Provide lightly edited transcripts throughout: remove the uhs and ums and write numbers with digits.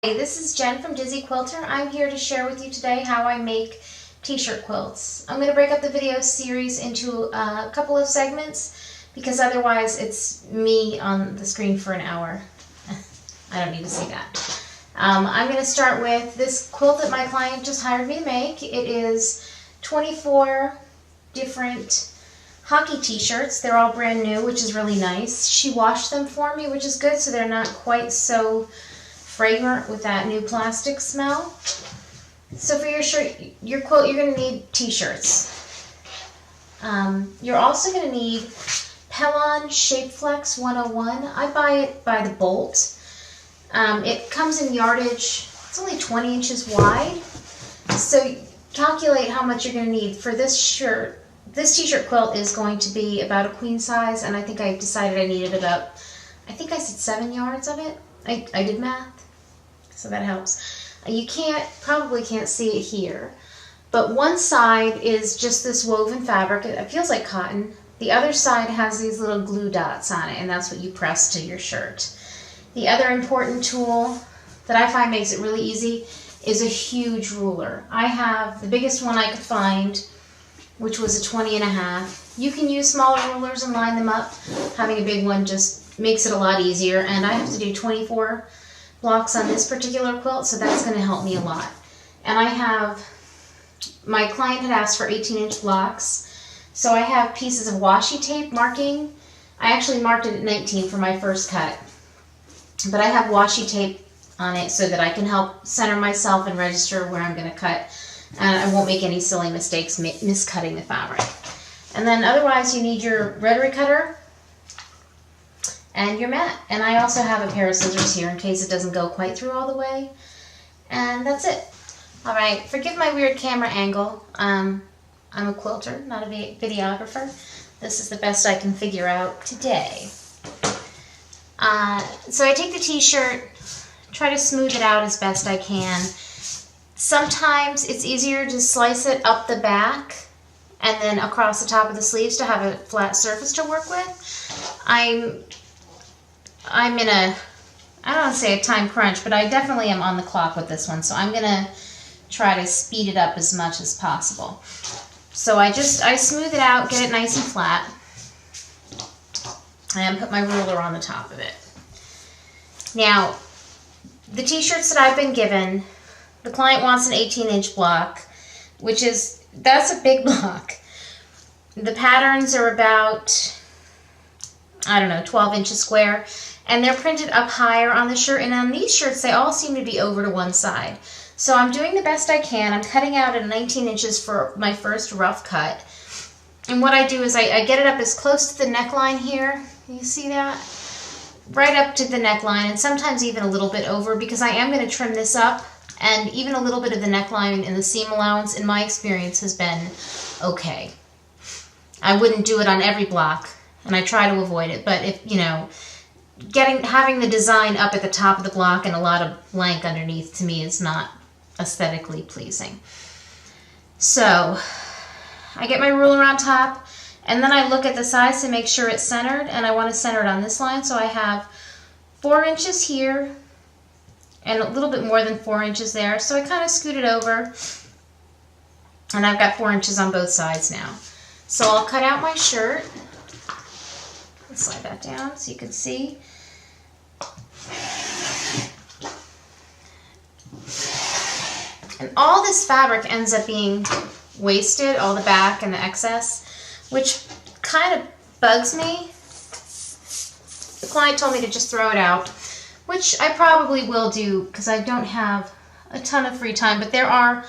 Hey, this is Jen from Dizzy Quilter. I'm here to share with you today how I make t-shirt quilts. I'm going to break up the video series into a couple of segments because otherwise it's me on the screen for an hour. I don't need to see that. I'm going to start with this quilt that my client just hired me to make. It is 24 different hockey t-shirts. They're all brand new, which is really nice. She washed them for me, which is good, so they're not quite so fragrant with that new plastic smell. So for your quilt, you're going to need t-shirts. You're also going to need Pellon Shape Flex 101. I buy it by the bolt. It comes in yardage. It's only 20 inches wide. So calculate how much you're going to need for this shirt. This t-shirt quilt is going to be about a queen size, and I think I decided I needed about, I think I said 7 yards of it. I did math, so that helps. You probably can't see it here, but one side is just this woven fabric. It feels like cotton. The other side has these little glue dots on it, and that's what you press to your shirt. The other important tool that I find makes it really easy is a huge ruler. I have the biggest one I could find, which was a 20.5. You can use smaller rulers and line them up. Having a big one just makes it a lot easier, and I have to do 24 blocks on this particular quilt, so that's going to help me a lot. And my client had asked for 18-inch blocks, so I have pieces of washi tape marking. I actually marked it at 19 for my first cut, but I have washi tape on it so that I can help center myself and register where I'm going to cut, and I won't make any silly mistakes miscutting the fabric. And then otherwise you need your rotary cutter and your mat. And I also have a pair of scissors here in case it doesn't go quite through all the way. And that's it. Alright, forgive my weird camera angle. I'm a quilter, not a videographer. This is the best I can figure out today. So I take the t-shirt, try to smooth it out as best I can. Sometimes it's easier to slice it up the back and then across the top of the sleeves to have a flat surface to work with. I'm in I don't want to say a time crunch, but I definitely am on the clock with this one, so I'm going to try to speed it up as much as possible. So I smooth it out, get it nice and flat, and put my ruler on the top of it. Now, the t-shirts that I've been given, the client wants an 18-inch block, that's a big block. The patterns are about, I don't know, 12 inches square, and they're printed up higher on the shirt, and on these shirts they all seem to be over to one side. So I'm doing the best I can. I'm cutting out at 19 inches for my first rough cut. And what I do is I get it up as close to the neckline here. You see that? Right up to the neckline, and sometimes even a little bit over, because I am going to trim this up, and even a little bit of the neckline and the seam allowance, in my experience, has been okay. I wouldn't do it on every block, and I try to avoid it, but if, you know, having the design up at the top of the block and a lot of blank underneath, to me, is not aesthetically pleasing. So I get my ruler on top, and then I look at the sides to make sure it's centered, and I want to center it on this line. So I have 4 inches here and a little bit more than 4 inches there. So I kind of scoot it over, and I've got 4 inches on both sides now. So I'll cut out my shirt. Let's slide that down so you can see. And all this fabric ends up being wasted, all the back and the excess, which kind of bugs me. The client told me to just throw it out, which I probably will do because I don't have a ton of free time, but there are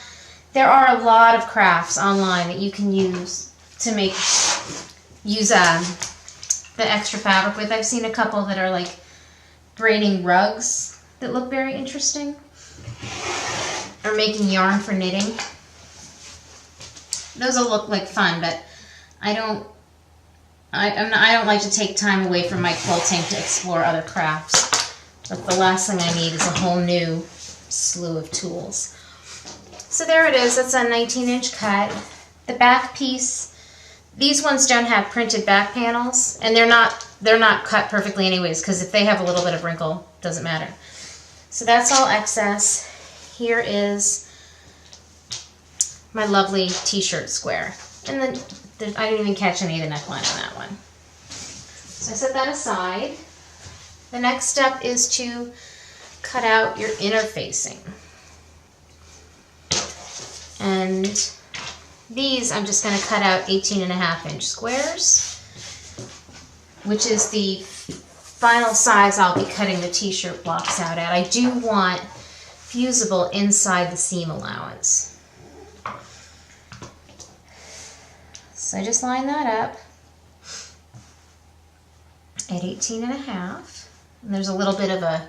a lot of crafts online that you can use to use the extra fabric with. I've seen a couple that are like braiding rugs that look very interesting, or making yarn for knitting. Those will look like fun, but I don't like to take time away from my quilting to explore other crafts. But the last thing I need is a whole new slew of tools. So there it is. That's a 19-inch cut. The back piece, these ones don't have printed back panels, and they're not cut perfectly anyways, because if they have a little bit of wrinkle, it doesn't matter. So that's all excess. Here is my lovely t-shirt square. And then I didn't even catch any of the neckline on that one. So I set that aside. The next step is to cut out your inner facing. And these I'm just going to cut out 18.5-inch squares, which is the final size I'll be cutting the t-shirt blocks out at. I do want fusible inside the seam allowance. So I just line that up at 18.5. And there's a little bit of a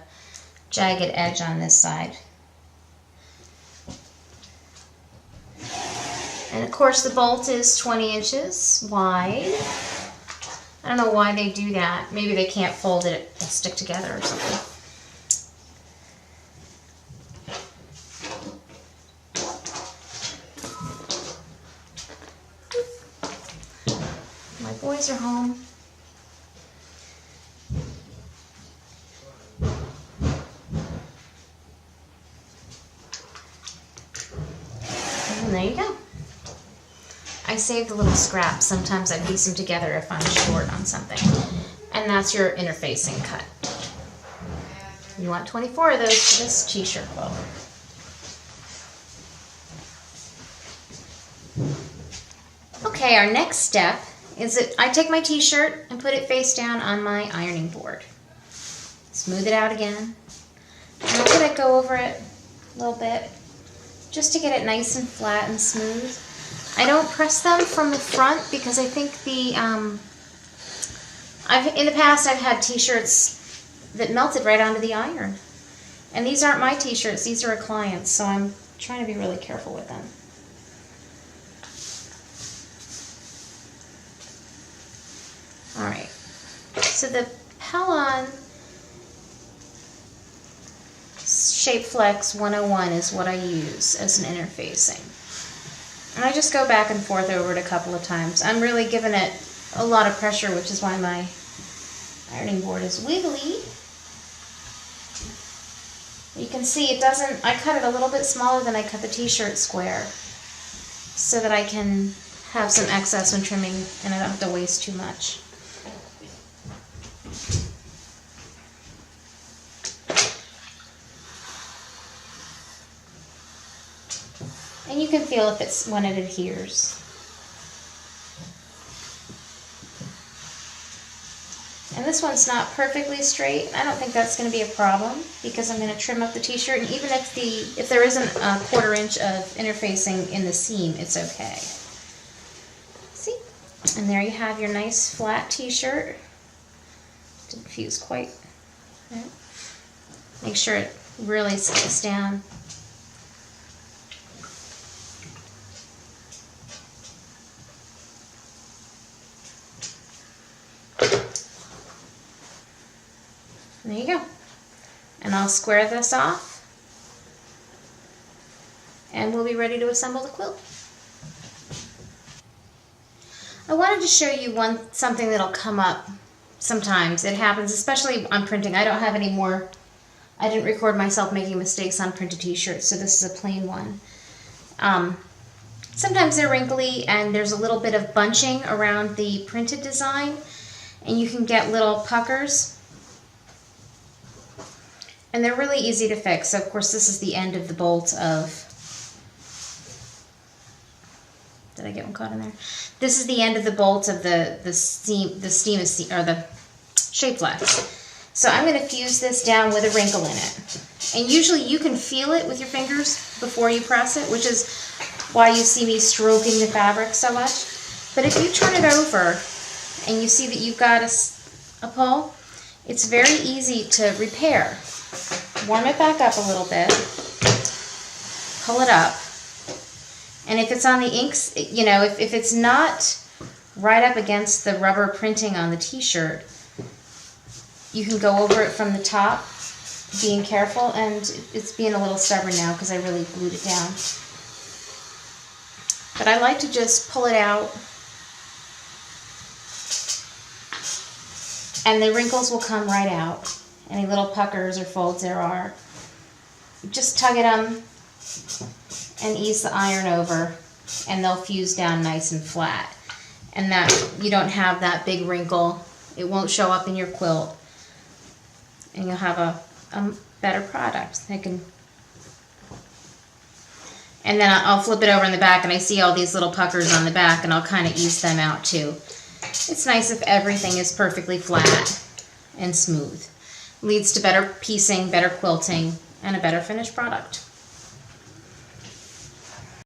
jagged edge on this side. And of course the bolt is 20 inches wide. I don't know why they do that. Maybe they can't fold it and stick together or something. My boys are home. And there you go. I saved a little scrap. Sometimes I piece them together if I'm short on something. And that's your interfacing cut. You want 24 of those for this t-shirt quilt. Okay, our next step is that I take my t-shirt and put it face down on my ironing board. Smooth it out again. And I'm going to go over it a little bit just to get it nice and flat and smooth. I don't press them from the front because I think in the past I've had t-shirts that melted right onto the iron. And these aren't my t-shirts, these are a client's, so I'm trying to be really careful with them. Alright, so the Pellon Shape Flex 101 is what I use as an interfacing. And I just go back and forth over it a couple of times. I'm really giving it a lot of pressure, which is why my ironing board is wiggly. You can see it doesn't, I cut it a little bit smaller than I cut the t-shirt square so that I can have some excess when trimming and I don't have to waste too much. And you can feel if it's when it adheres. And this one's not perfectly straight. I don't think that's going to be a problem because I'm going to trim up the t-shirt, and even if there isn't a 1/4 inch of interfacing in the seam, it's okay. See? And there you have your nice flat t-shirt. Didn't fuse quite. Right. Make sure it really sticks down. There you go. And I'll square this off and we'll be ready to assemble the quilt. I wanted to show you something that'll come up sometimes. It happens, especially on printing. I don't have any more, I didn't record myself making mistakes on printed t-shirts, so this is a plain one. Sometimes they're wrinkly and there's a little bit of bunching around the printed design and you can get little puckers. And they're really easy to fix. So of course this is the end of the bolt of, did I get one caught in there? This is the end of the bolt of the shape flex. So I'm going to fuse this down with a wrinkle in it. And usually you can feel it with your fingers before you press it, which is why you see me stroking the fabric so much. But if you turn it over and you see that you've got a pull, it's very easy to repair. Warm it back up a little bit, pull it up, and if it's on the inks, you know, if it's not right up against the rubber printing on the t-shirt, you can go over it from the top, being careful, and it's being a little stubborn now because I really glued it down. But I like to just pull it out, and the wrinkles will come right out. Any little puckers or folds there are. just tug at them and ease the iron over, and they'll fuse down nice and flat. And that you don't have that big wrinkle. It won't show up in your quilt, and you'll have a better product. And then I'll flip it over in the back, and I see all these little puckers on the back, and I'll kind of ease them out too. It's nice if everything is perfectly flat and smooth. Leads to better piecing, better quilting, and a better finished product.